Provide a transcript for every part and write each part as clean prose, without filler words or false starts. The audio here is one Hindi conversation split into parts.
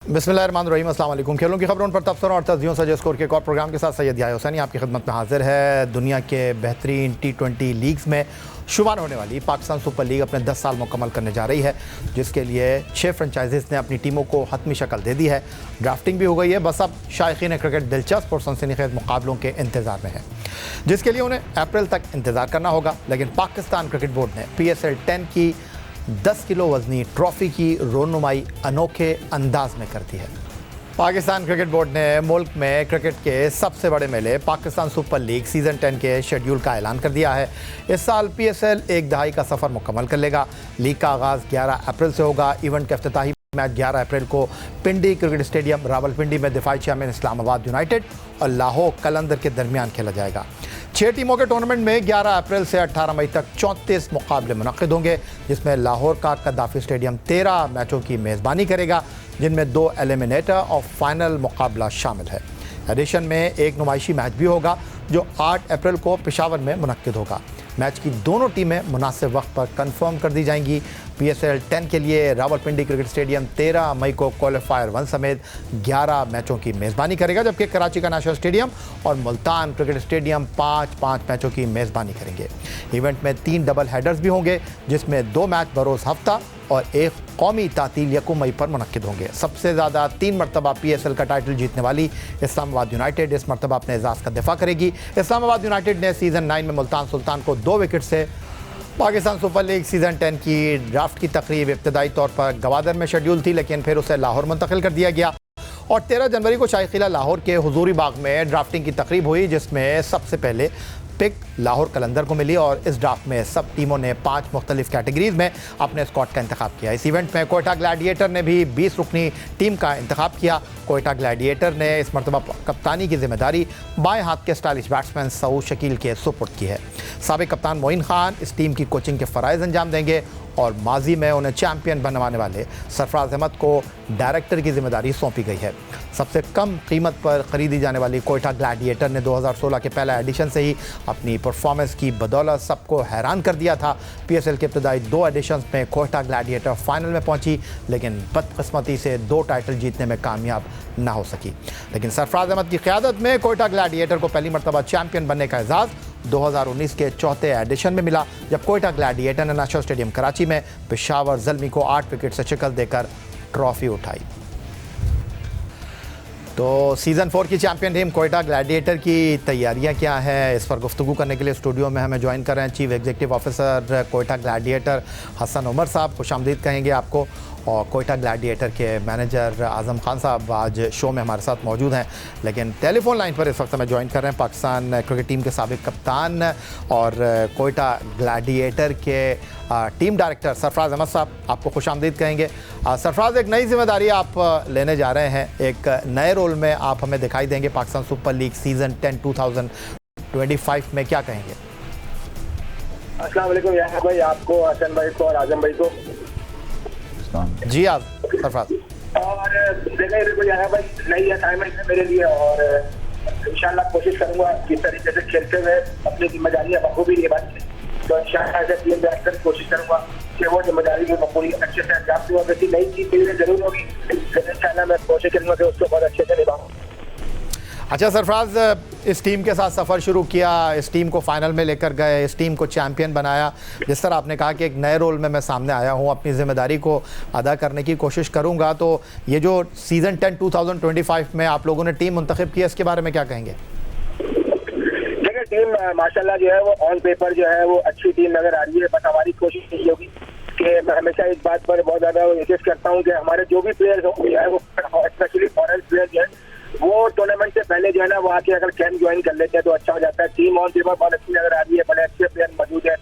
बिस्मिल्लाहिर्रहमानिर्रहीम, अस्सलाम वालेकुम। खेलों की खबरों पर तबसरों और तस्दीयों से स्कोर के एक और प्रोग्राम के साथ सैयद याह्या हुसैनी आपकी खिदमत में हाजिर है। दुनिया के बेहतरीन T20 लीग्स में शुमार होने वाली पाकिस्तान सुपर लीग अपने 10 साल मुकम्मल करने जा रही है, जिसके लिए 6 फ्रेंचाइजीज़ ने अपनी टीमों को हतमी शक्ल दे दी है। ड्राफ्टिंग भी हो गई है। बस अब शायकीन क्रिकेट दिलचस्प और सनसनीखेज मुकाबलों के इंतजार में है, जिसके लिए उन्हें अप्रैल तक इंतजार करना होगा। लेकिन पाकिस्तान क्रिकेट बोर्ड ने PSL 10 की 10 किलो वजनी ट्रॉफी की रोनुमाई अनोखे अंदाज में कर दी है। पाकिस्तान क्रिकेट बोर्ड ने मुल्क में क्रिकेट के सबसे बड़े मेले पाकिस्तान सुपर लीग सीज़न 10 के शेड्यूल का ऐलान कर दिया है। इस साल PSL एक दहाई का सफ़र मुकम्मल कर लेगा। लीग का आगाज़ 11 अप्रैल से होगा। इवेंट के इफ्तिताही मैच 11 अप्रैल को पिंडी क्रिकेट स्टेडियम रावलपिंडी में दिफाई चैम्पियन इस्लामाबाद यूनाइटेड और लाहौर कलंदर के दरमियान खेला जाएगा। 6 टीमों के टूर्नामेंट में 11 अप्रैल से 18 मई तक 34 मुकाबले मुनक्किद होंगे, जिसमें लाहौर का कद्दाफी स्टेडियम 13 मैचों की मेज़बानी करेगा, जिनमें 2 एलिमिनेटर और फाइनल मुकाबला शामिल है। एडिशन में एक नुमाइशी मैच भी होगा जो 8 अप्रैल को पेशावर में मुनक्किद होगा। मैच की दोनों टीमें मुनासिब वक्त पर कंफर्म कर दी जाएंगी। PSL 10 के लिए रावलपिंडी क्रिकेट स्टेडियम 13 मई को क्वालिफायर 1 समेत 11 मैचों की मेज़बानी करेगा, जबकि कराची का नेशनल स्टेडियम और मुल्तान क्रिकेट स्टेडियम 5 मैचों की मेज़बानी करेंगे। इवेंट में 3 डबल हेडर्स भी होंगे, जिसमें 2 मैच बरोज़ हफ्ता और एक कौमी तातील 1 मई पर मुनक्किद होंगे। सबसे ज़्यादा 3 मरतबा PSL का टाइटल जीतने वाली इस्लामाबाद यूनाइटेड इस मरतबा अपने एजाज़ का दिफा करेगी। इस्लामाबाद यूनाइटेड ने सीज़न 9 में मुल्तान सुल्तान को 2 विकेट से पाकिस्तान सुपर लीग सीज़न 10 की ड्राफ्ट की तकरीब इब्तदाई तौर पर गवादर में शेड्यूल थी, लेकिन फिर उसे लाहौर मुंतकिल कर दिया गया और 13 जनवरी को शाही किला लाहौर के हुजूरी बाग में ड्राफ्टिंग की तकरीब हुई, जिसमें सबसे पहले पिक लाहौर कलंदर को मिली और इस ड्राफ्ट में सब टीमों ने 5 मुख्तलिफ कैटेगरीज में अपने स्क्वाड का इंतखाब किया। इस इवेंट में कोयटा ग्लैडिएटर ने भी 20 रुकनी टीम का इंतखाब किया। कोयटा ग्लैडिएटर ने इस मरतबा कप्तानी की जिम्मेदारी बाएं हाथ के स्टाइलिश बैट्समैन सऊद शकील के सुपुर्द की है। साबिक कप्तान मोइन खान इस टीम की कोचिंग के फ़राइज़ अंजाम देंगे और माजी में उन्हें चैम्पियन बनवाने वाले सरफराज अहमद को डायरेक्टर की जिम्मेदारी सौंपी गई है। सबसे कम कीमत पर ख़रीदी जाने वाली कोयटा ग्लैडिएटर ने 2016 के पहला एडिशन से ही अपनी परफॉर्मेंस की बदौलत सबको हैरान कर दिया था। PSL के इब्तदाई 2 एडिशंस में कोयटा ग्लैडिएटर फाइनल में पहुंची, लेकिन बदकिस्मती से 2 टाइटल जीतने में कामयाब ना हो सकी। लेकिन सरफराज अहमद की क़यादत में कोयटा ग्लैडिएटर को पहली मरतबा चैम्पियन बनने का एजाज़ 2019 के चौथे एडिशन में मिला, जब कोयटा ग्लैडिएटर ने नेशनल स्टेडियम कराची में पेशावर ज़ल्मी को 8 विकेट से शिकस्त देकर ट्रॉफी उठाई। तो सीज़न 4 की चैम्पियन टीम कोयटा ग्लैडिएटर की तैयारियां क्या हैं, इस पर गुफ्तगू करने के लिए स्टूडियो में हमें ज्वाइन कर रहे हैं chief executive officer Quetta gladiator Hasan Umar साहब। खुशामदीद कहेंगे आपको। और कोयटा ग्लैडिएटर के मैनेजर आज़म खान साहब आज शो में हमारे साथ मौजूद हैं, लेकिन टेलीफोन लाइन पर इस वक्त हमें ज्वाइन कर रहे हैं पाकिस्तान क्रिकेट टीम के साबिक कप्तान और कोयटा ग्लैडिएटर के टीम डायरेक्टर सरफराज अहमद साहब। आपको खुशामदीद कहेंगे। सरफराज, एक नई जिम्मेदारी आप लेने जा रहे हैं, एक नए रोल में आप हमें दिखाई देंगे पाकिस्तान सुपर लीग सीज़न 10 2025 में, क्या कहेंगे? अस्सलाम वालेकुम याह्या भाई, आपको, हसन भाई को और आजम भाई को। जी आप सरफराज। और देखो याह्या भाई, नई असाइनमेंट है मेरे लिए और इंशाल्लाह कोशिश करूंगा किस तरीके से खेलते हुए अपनी जिम्मेदारियां बखूबी निभानी। तो इंशाल्लाह ऐसे टीम बैठकर कोशिश करूंगा कि वो जिम्मेदारी की बखूबी अच्छे से अंजाम दूँ। अगर नई चीज़ मेरे लिए जरूर होगी, लेकिन इंशाल्लाह मैं कोशिश करूंगा कि उसको बहुत अच्छे से निभाऊँ। अच्छा सरफराज, इस टीम के साथ सफ़र शुरू किया, इस टीम को फाइनल में लेकर गए, इस टीम को चैम्पियन बनाया। जिस तरह आपने कहा कि एक नए रोल में मैं सामने आया हूं, अपनी ज़िम्मेदारी को अदा करने की कोशिश करूंगा, तो ये जो सीज़न 10 2025 में आप लोगों ने टीम मुंतखब की, इसके बारे में क्या कहेंगे? देखिए, टीम माशाल्लाह जो है वो ऑन पेपर जो है वो अच्छी टीम नज़र आ रही है। बस हमारी कोशिश यही होगी कि मैं हमेशा इस बात पर बहुत ज़्यादा कोशिश करता हूँ कि हमारे जो भी प्लेयर्स होंगे, वो स्पेशली फॉरेन प्लेयर्स जो है वो टूर्नामेंट से पहले जो है ना वो आके अगर कैंप ज्वाइन कर लेते हैं तो अच्छा हो जाता है। टीम ऑन पेपर बहुत अच्छी नजर आ रही है, बड़े अच्छे प्लेयर मौजूद है।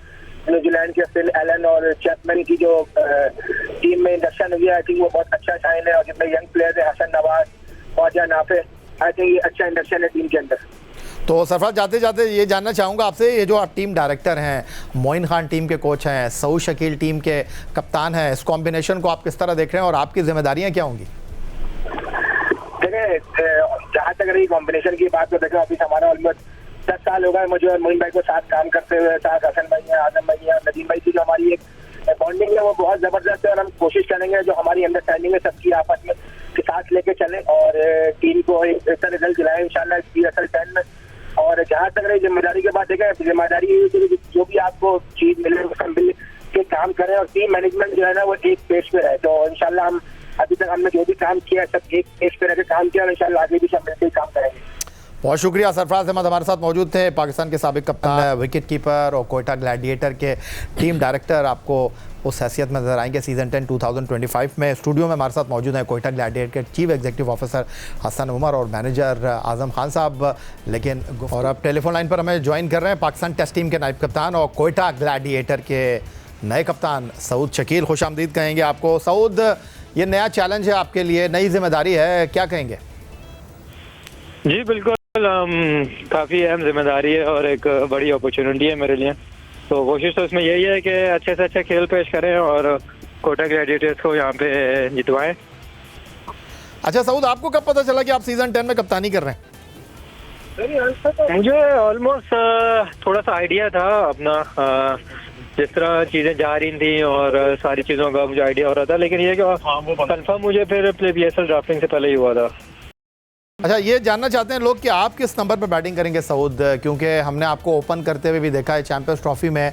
न्यूजीलैंड के फिल एलन और चैपमैन की जो टीम में इंडक्शन हुई है, आई थिंक वो बहुत अच्छा साइन है। और जितने यंग प्लेयर्स है, हसन नवाज, ख्वाजा नाफे, आई थिंक ये अच्छा इंडक्शन है टीम के अंदर। तो सरफराज, जाते जाते ये जानना चाहूँगा आपसे, ये जो आप टीम डायरेक्टर हैं, मोइन खान टीम के कोच हैं, सऊद शकील टीम के कप्तान हैं, इस कॉम्बिनेशन को आप किस तरह देख रहे हैं और आपकी जिम्मेदारियाँ क्या होंगी? जहाँ तक रही कॉम्बिनेशन की बात तो देखो, अभी हमारा ऑलमोस्ट 10 साल हो गए मुझे और मोइन भाई को साथ काम करते हुए। साथ हसन भाई है, आजम भाई है, नदीम भाई की जो हमारी एक बॉन्डिंग है वो बहुत जबरदस्त है और हम कोशिश करेंगे जो हमारी अंडरस्टैंडिंग है सबकी आपस में के साथ लेके चले और टीम को एक बेहतर रिजल्ट दिलाए इंशाल्लाह PSL 10 में। और जहाँ तक रही जिम्मेदारी की बात है, जिम्मेदारी ये है कि जो भी आपको चीज मिले उसका मिल के काम करें और टीम मैनेजमेंट जो है ना वो एक पेज पे रहे। तो इंशाल्लाह हम अभी तक हमने जो भी काम किया सब एक पेज पे रह के काम किया और इंशाल्लाह आगे भी सब मिलकर ही काम करेंगे। बहुत शुक्रिया। सरफराज अहमद हमारे साथ मौजूद थे, पाकिस्तान के साबिक कप्तान, विकेट कीपर और कोयटा ग्लैडिएटर के टीम डायरेक्टर। आपको उस हैसियत में नजर आएंगे सीज़न 10 2025 में। स्टूडियो में हमारे साथ मौजूद हैं कोयटा ग्लैडिएटर के chief executive officer Hasan Umar और मैनेजर आजम खान साहब। लेकिन और अब टेलीफोन लाइन पर हमें ज्वाइन कर रहे हैं पाकिस्तान टेस्ट टीम के नायब कप्तान और कोयटा ग्लैडिएटर के नए कप्तान सऊद शकील। खुश आमदीद कहेंगे आपको। सऊद, ये नया चैलेंज है आपके लिए, नई जिम्मेदारी है, क्या कहेंगे? जी बिल्कुल, काफ़ी अहम जिम्मेदारी है और एक बड़ी अपॉर्चुनिटी है मेरे लिए। तो कोशिश तो इसमें यही है कि अच्छे से अच्छा खेल पेश करें और कोयटा ग्लैडिएटर्स को यहाँ पे जितवाएं। अच्छा सऊद, आपको कब पता चला कि आप सीज़न 10 में कप्तानी कर रहे हैं? मुझे ऑलमोस्ट थोड़ा सा आइडिया था अपना, जिस तरह चीज़ें जा रही थी और सारी चीज़ों का मुझे आइडिया हो रहा था, लेकिन ये कि कंफर्म मुझे फिर PSL ड्राफ्टिंग से पहले ही हुआ था। अच्छा, ये जानना चाहते हैं लोग कि आप किस नंबर पर बैटिंग करेंगे सऊद, क्योंकि हमने आपको ओपन करते हुए भी देखा है चैंपियंस ट्रॉफी में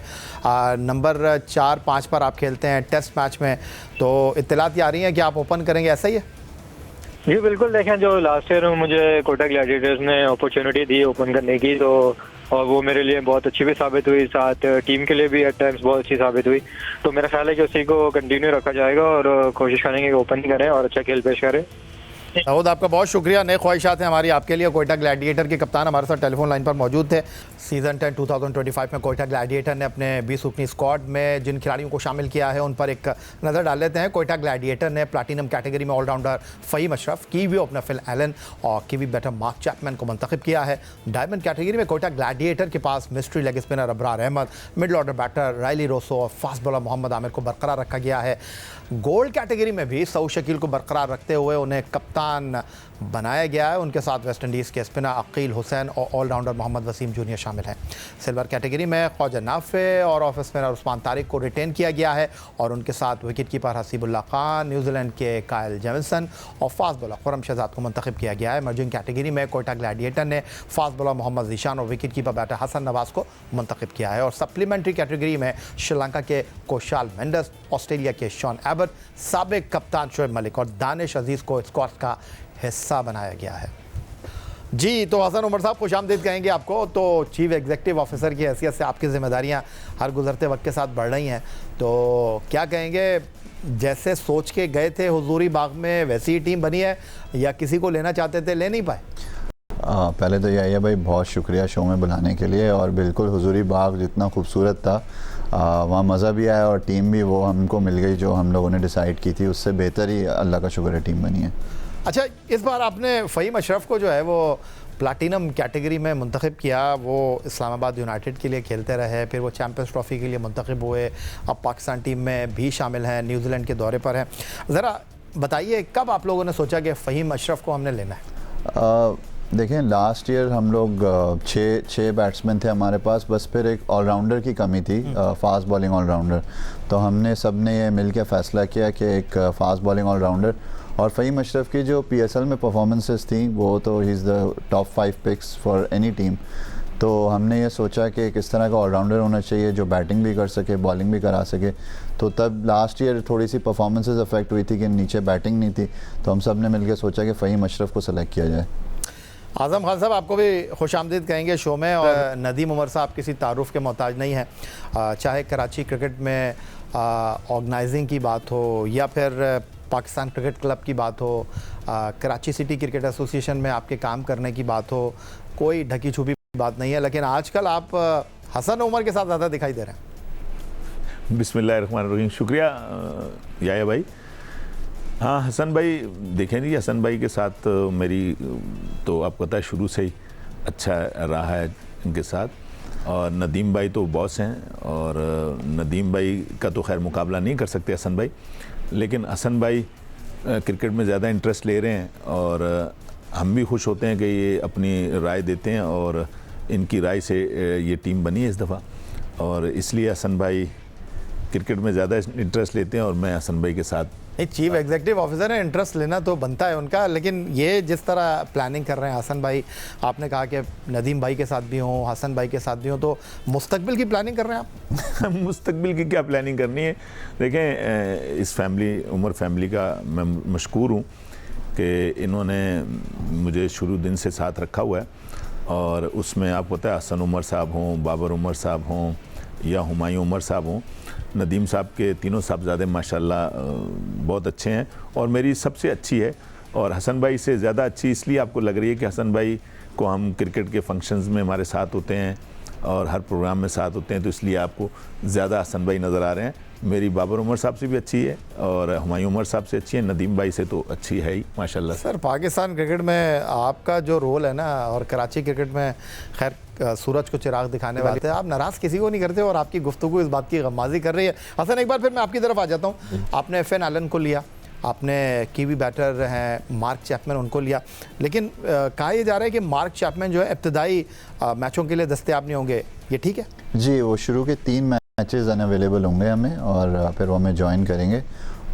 नंबर 4-5 पर आप खेलते हैं टेस्ट मैच में, तो इत्तलात आ रही हैं कि आप ओपन करेंगे, ऐसा ही है? जी बिल्कुल, देखें जो लास्ट ईयर मुझे कोयटा ग्लैडिएटर्स ने अपॉर्चुनिटी दी ओपन करने की, तो और वो मेरे लिए बहुत अच्छी भी साबित हुई, साथ टीम के लिए भी एट टाइम्स बहुत अच्छी साबित हुई। तो मेरा ख्याल है कि उसी को कंटिन्यू रखा जाएगा और कोशिश करेंगे कि ओपन करें और अच्छा खेल पेश करें। सऊद, आपका बहुत शुक्रिया। नए ख्वाहिशात हैं हमारी आपके लिए। कोयटा ग्लैडिएटर के कप्तान हमारे साथ टेलीफोन लाइन पर मौजूद थे। सीज़न 10 2025 में कोयटा ग्लैडिएटर ने अपने 20 ओपनिंग स्क्वाड में जिन खिलाड़ियों को शामिल किया है उन पर एक नज़र डाल लेते हैं। कोयटा ग्लैडिएटर ने प्लाटिनम कैटेगरी में allrounder Faheem Ashraf, kiwi opener Phil Allen और कीवी बैटर मार्क चैपमैन को मुंतखब किया है। डायमंड कैटेगरी में कोयटा ग्लैडिएटर के पास mystery leg spinner Abrar Ahmed, middle order batter Rilee Rossouw और फास्ट बॉलर मोहम्मद आमिर को बरकरार रखा गया है। गोल्ड कैटेगरी में भी सऊद शकील को बरकरार रखते हुए उन्हें कप्तान बनाया गया है। उनके साथ वेस्ट इंडीज़ के स्पिनर अकील हुसैन और ऑलराउंडर मोहम्मद वसीम जूनियर शामिल हैं। सिल्वर कैटेगरी में ख्वाजा नाफे और ऑफ स्पिनर उस्मान तारिक को रिटेन किया गया है और उनके साथ wicket keeper Hasibullah Khan, New Zealand के कायल जेमिसन और फास्ट बॉलर खुरम शहजाद को मुंतखब किया गया है। मर्जिंग कैटेगरी में कोयटा ग्लैडिएटर ने फास्ट बॉलर मोहम्मद जीशान और wicket keeper batter Hasan Nawaz को मुंतखब किया है। और सप्लीमेंट्री कैटेगरी में श्रीलंका के कोशाल मेंडस, ऑस्ट्रेलिया के शॉन एबट, साबिक कप्तान शोएब मलिक और दानिश अजीज़ को स्क्वाड का हिस्सा बनाया गया है। जी, तो हसन उमर साहब खुश आमदीद कहेंगे आपको। तो चीफ एग्जीक्यूटिव ऑफिसर की हैसियत से आपकी जिम्मेदारियां हर गुजरते वक्त के साथ बढ़ रही हैं, तो क्या कहेंगे, जैसे सोच के गए थे हुजूरी बाग में वैसी ही टीम बनी है या किसी को लेना चाहते थे ले नहीं पाए? पहले तो यही है भाई, बहुत शुक्रिया शो में बुलाने के लिए। और बिल्कुल हुजूरी बाग जितना खूबसूरत था वहाँ मज़ा भी आया और टीम भी वो हमको मिल गई जो हम लोगों ने डिसाइड की थी, उससे बेहतर ही अल्लाह का शुक्र है टीम बनी है। अच्छा, इस बार आपने फ़हीम अशरफ को जो है वो प्लाटिनम कैटेगरी में मुंतखब किया। वो इस्लामाबाद यूनाइटेड के लिए खेलते रहे, फिर वो चैंपियंस ट्रॉफ़ी के लिए मुंतखब हुए, अब पाकिस्तान टीम में भी शामिल हैं, न्यूजीलैंड के दौरे पर हैं। ज़रा बताइए, कब आप लोगों ने सोचा कि फ़हीम अशरफ को हमने लेना है? देखें, लास्ट ईयर हम लोग छः बैट्समैन थे हमारे पास, बस फिर एक ऑलराउंडर की कमी थी, फास्ट बॉलिंग ऑलराउंडर। तो हमने सब ने ये मिल के फ़ैसला किया कि एक फ़ास्ट बॉलिंग ऑलराउंडर, और फ़हीम अशरफ की जो PSL में परफॉर्मेंसेस थी वो तो he is the top 5 picks for any team. तो हमने ये सोचा कि किस तरह का ऑलराउंडर होना चाहिए जो बैटिंग भी कर सके, बॉलिंग भी करा सके। तो तब लास्ट ईयर थोड़ी सी परफॉर्मेंसेस अफेक्ट हुई थी कि नीचे बैटिंग नहीं थी, तो हम सब ने मिल के सोचा कि फ़हीम अशरफ को सेलेक्ट किया जाए। आज़म खान साहब, आपको भी खुश आमदीद कहेंगे शो में। और नदीम उमर साहब किसी तारुफ के मोहताज नहीं है, चाहे कराची क्रिकेट में ऑर्गेनाइजिंग की बात हो या फिर पाकिस्तान क्रिकेट क्लब की बात हो, कराची सिटी क्रिकेट एसोसिएशन में आपके काम करने की बात हो, कोई ढकी छुपी बात नहीं है। लेकिन आजकल आप हसन उमर के साथ ज़्यादा दिखाई दे रहे हैं। बिस्मिल्लाहिर्रहमानिर्रहीम, शुक्रिया याया भाई। हाँ हसन भाई, देखें जी, हसन भाई के साथ मेरी तो आपको पता है शुरू से ही अच्छा रहा है इनके साथ। और नदीम भाई तो बॉस हैं और नदीम भाई का तो खैर मुकाबला नहीं कर सकते हसन भाई, लेकिन हसन भाई क्रिकेट में ज़्यादा इंटरेस्ट ले रहे हैं और हम भी खुश होते हैं कि ये अपनी राय देते हैं और इनकी राय से ये टीम बनी है इस दफ़ा। और इसलिए हसन भाई क्रिकेट में ज़्यादा इंटरेस्ट लेते हैं और मैं हसन भाई के साथ नहीं, चीफ एग्जीक्यूटिव ऑफिसर है, इंटरेस्ट लेना तो बनता है उनका, लेकिन ये जिस तरह प्लानिंग कर रहे हैं हसन भाई, आपने कहा कि नदीम भाई के साथ भी हों, हसन भाई के साथ भी हों, तो मुस्तकबिल की प्लानिंग कर रहे हैं आप? मुस्तकबिल की क्या प्लानिंग करनी है? देखें, इस उमर फैमिली का मैं मशकूर हूँ कि इन्होंने मुझे शुरू दिन से साथ रखा हुआ है, और उसमें आपको पता है हसन उमर साहब हों, बाबर उमर साहब हों या हुमायूं उमर साहब हों, नदीम साहब के तीनों साहबजादे माशाल्लाह बहुत अच्छे हैं, और मेरी सबसे अच्छी है, और हसन भाई से ज़्यादा अच्छी इसलिए आपको लग रही है कि हसन भाई को हम क्रिकेट के फंक्शंस में हमारे साथ होते हैं और हर प्रोग्राम में साथ होते हैं, तो इसलिए आपको ज़्यादा हसन भाई नज़र आ रहे हैं। मेरी बाबर उमर साहब से भी अच्छी है और हुमायूं उमर साहब से अच्छी है, नदीम भाई से तो अच्छी है ही माशाल्लाह। सर, पाकिस्तान क्रिकेट में आपका जो रोल है ना, और कराची क्रिकेट में खैर सूरज को चिराग दिखाने वाले थे, आप नाराज़ किसी को नहीं करते, और आपकी गुफ्तगू इस बात की गम्माज़ी कर रही है। हसन, एक बार फिर मैं आपकी तरफ आ जाता हूँ। आपने एफएन एलन को लिया, आपने कीवी बैटर हैं मार्क चैपमैन, उनको लिया, लेकिन कहा यह जा रहा है कि मार्क चैपमैन जो है इब्तदाई मैचों के लिए दस्तयाब नहीं होंगे, ये ठीक है? जी, वो शुरू के 3 मैचेस अनअवेलेबल होंगे हमें, और फिर वो हमें ज्वाइन करेंगे,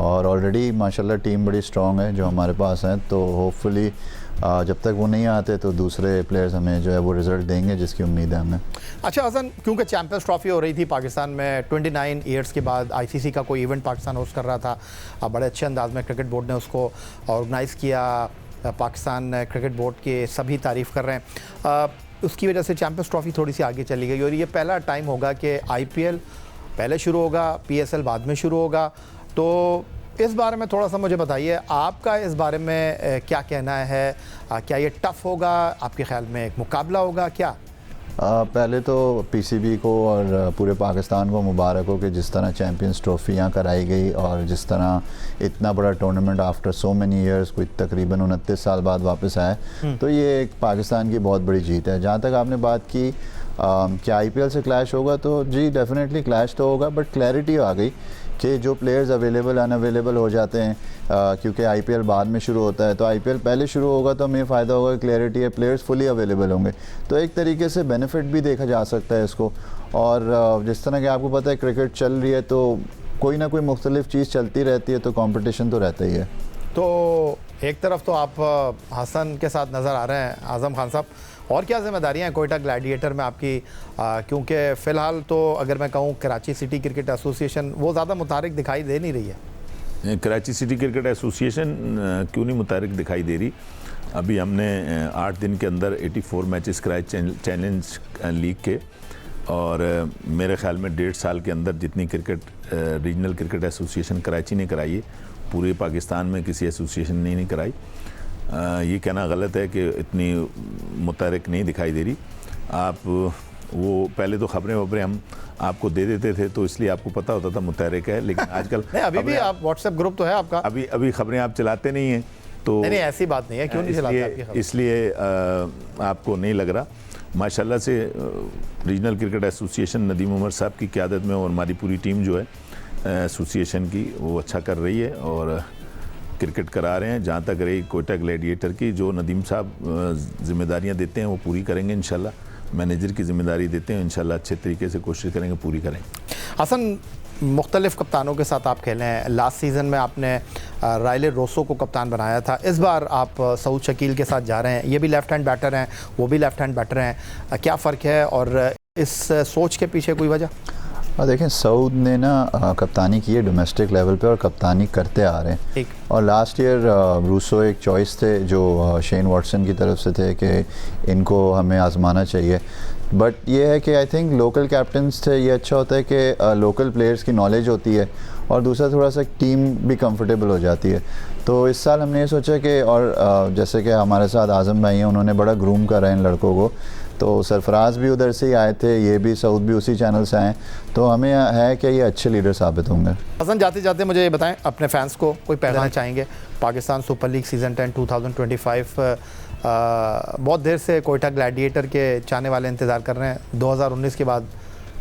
और ऑलरेडी माशाल्लाह टीम बड़ी स्ट्रॉन्ग है जो हमारे पास है, तो होपफुली जब तक वो नहीं आते तो दूसरे प्लेयर्स हमें जो है वो रिज़ल्ट देंगे जिसकी उम्मीद है हमें। अच्छा हसन, क्योंकि चैम्पियंस ट्रॉफी हो रही थी पाकिस्तान में 29 ईयर्स के बाद, आईसीसी का कोई इवेंट पाकिस्तान होस्ट कर रहा था, बड़े अच्छे अंदाज में क्रिकेट बोर्ड ने उसको ऑर्गेनाइज़ किया, पाकिस्तान क्रिकेट बोर्ड के सभी तारीफ़ कर रहे हैं, उसकी वजह से चैम्पियंस ट्रॉफी थोड़ी सी आगे चली गई, और ये पहला टाइम होगा कि IPL पहले शुरू होगा, PSL बाद में शुरू होगा, तो इस बारे में थोड़ा सा मुझे बताइए, आपका इस बारे में क्या कहना है? क्या ये टफ़ होगा? आपके ख्याल में एक मुकाबला होगा क्या? पहले तो PCB को और पूरे पाकिस्तान को मुबारक हो कि जिस तरह चैम्पियंस ट्रॉफी यहाँ कराई गई, और जिस तरह इतना बड़ा tournament after so many years, कोई तकरीबन 29 साल बाद वापस आया, तो ये एक पाकिस्तान की बहुत बड़ी जीत है। जहाँ तक आपने बात की क्या IPL से क्लैश होगा, तो जी डेफिनेटली क्लैश तो होगा, बट क्लैरिटी आ गई कि जो प्लेयर्स अवेलेबल अनअवेलेबल हो जाते हैं, क्योंकि IPL बाद में शुरू होता है, तो IPL पहले शुरू होगा तो हमें फ़ायदा होगा, क्लैरिटी है, प्लेयर्स फुली अवेलेबल होंगे, तो एक तरीके से बेनिफिट भी देखा जा सकता है इसको। और जिस तरह कि आपको पता है क्रिकेट चल रही है, तो कोई ना कोई मुख्तलिफ चीज़ चलती रहती है, तो कॉम्पिटिशन तो रहता ही है। तो एक तरफ तो आप हसन के साथ नज़र आ रहे हैं आज़म खान साहब, और क्या जिम्मेदारियां हैं कोयटा ग्लैडिएटर में आपकी? क्योंकि फ़िलहाल तो अगर मैं कहूँ कराची सिटी क्रिकेट एसोसिएशन वो ज़्यादा मुतारिक दिखाई दे नहीं रही है। कराची सिटी क्रिकेट एसोसिएशन क्यों नहीं मुतारिक दिखाई दे रही? अभी हमने 8 दिन के अंदर 84 मैचेस कराए चैलेंज लीग के, और मेरे ख्याल में 1.5 साल के अंदर जितनी cricket regional cricket association Karachi ने कराई है, पूरे पाकिस्तान में किसी एसोसिएशन ने नहीं कराई। ये कहना गलत है कि इतनी मुतारिक नहीं दिखाई दे रही। आप वो पहले तो खबरें हम आपको दे देते थे, तो इसलिए आपको पता होता था मुतारिक है, लेकिन आजकल अभी भी आप व्हाट्सएप ग्रुप तो है आपका, अभी खबरें आप चलाते नहीं हैं, तो नहीं ऐसी बात नहीं है, क्यों नहीं चलाते? इसलिए आपको नहीं लग रहा। माशाल्लाह से regional cricket association Nadeem Umar साहब की क़यादत में, और हमारी पूरी टीम जो है एसोसिएशन की, वो अच्छा कर रही है और क्रिकेट करा रहे हैं। जहाँ तक रही कोयटा ग्लैडिएटर की, जो नदीम साहब जिम्मेदारियाँ देते हैं वो पूरी करेंगे इंशाल्लाह। मैनेजर की जिम्मेदारी देते हैं, इंशाल्लाह अच्छे तरीके से कोशिश करेंगे पूरी करेंगे। हसन, मुख्तलिफ कप्तानों के साथ आप खेले हैं, लास्ट सीज़न में आपने रायले रोसो को कप्तान बनाया था, इस बार आप सऊद शकील के साथ जा रहे हैं, ये भी लेफ़्ट हैंड बैटर हैं, वो भी लेफ़्ट हैंड बैटर हैं, क्या फ़र्क है और इस सोच के पीछे कोई वजह? देखें, सऊद ने ना कप्तानी की है डोमेस्टिक लेवल पे, और कप्तानी करते आ रहे हैं, और लास्ट ईयर रूसो एक चॉइस थे जो शेन वॉटसन की तरफ से थे कि इनको हमें आजमाना चाहिए। बट ये है कि आई थिंक लोकल कैप्टन्स थे, ये अच्छा होता है कि लोकल प्लेयर्स की नॉलेज होती है, और दूसरा थोड़ा सा टीम भी कंफर्टेबल हो जाती है। तो इस साल हमने ये सोचा कि, और जैसे कि हमारे साथ आज़म भाई हैं, उन्होंने बड़ा ग्रूम करा है इन लड़कों को, तो सरफराज भी उधर से ही आए थे, ये भी सऊद भी उसी चैनल से आए, तो हमें है कि ये अच्छे लीडर साबित होंगे। हसन, जाते जाते मुझे ये बताएं, अपने फैंस को कोई पैगाम चाहेंगे? पाकिस्तान सुपर लीग सीज़न 10 2025 बहुत देर से कोयटा ग्लैडिएटर के चाहने वाले इंतज़ार कर रहे हैं, 2019 के बाद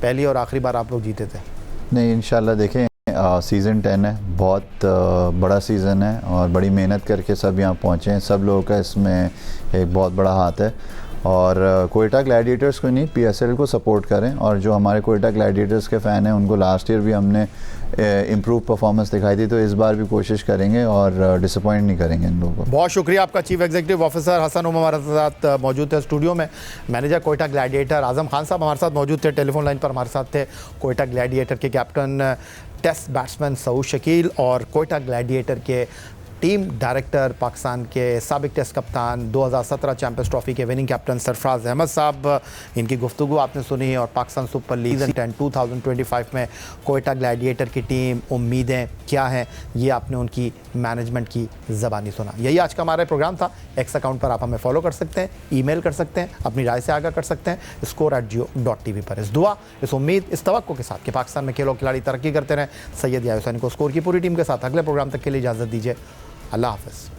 पहली और आखिरी बार आप लोग जीते थे। नहीं, इंशाल्लाह देखें, सीज़न 10 है, बहुत बड़ा सीज़न है, और बड़ी मेहनत करके सब यहाँ पहुँचे हैं, सब लोगों का इसमें एक बहुत बड़ा हाथ है, और कोयटा ग्लैडिएटर्स को नहीं, PSL को सपोर्ट करें, और जो हमारे कोयटा ग्लैडिएटर्स के फ़ैन हैं उनको लास्ट ईयर भी हमने इम्प्रूव परफॉर्मेंस दिखाई दी, तो इस बार भी कोशिश करेंगे और डिसअपॉइंट नहीं करेंगे इन लोगों को। बहुत शुक्रिया आपका। Chief executive officer Hasan Umar हमारे साथ मौजूद थे स्टूडियो में। मैनेजर कोयटा ग्लैडिएटर आजम खान साहब हमारे साथ मौजूद थे, टेलीफोन लाइन पर हमारे साथ थे कोयटा ग्लैडिएटर के captain test batsman Saud Shakeel और कोयटा ग्लैडिएटर के टीम डायरेक्टर पाकिस्तान के साबिक टेस्ट कप्तान 2017 चैंपियंस ट्रॉफी के विनिंग कैप्टन सरफराज अहमद साहब। इनकी गुफ्तगू आपने सुनी और पाकिस्तान सुपर लीग सीजन 10 2025 में कोयटा ग्लैडिएटर की टीम उम्मीदें क्या हैं, ये आपने उनकी मैनेजमेंट की ज़बानी सुना। यही आज का हमारा प्रोग्राम था। एक्स अकाउंट पर आप हमें फॉलो कर सकते हैं, ईमेल कर सकते हैं, अपनी राय से आगाह कर सकते हैं score@jio.tv पर। इस दुआ, इस उम्मीद, इस तवक्को के साथ कि पाकिस्तान में खेलों खिलाड़ी तरक्की करते रहें, सैयद याहिया हुसैनी को स्कोर की पूरी टीम के साथ अगले प्रोग्राम तक के लिए इजाज़त दीजिए। अल्लाह हाफ़िज़।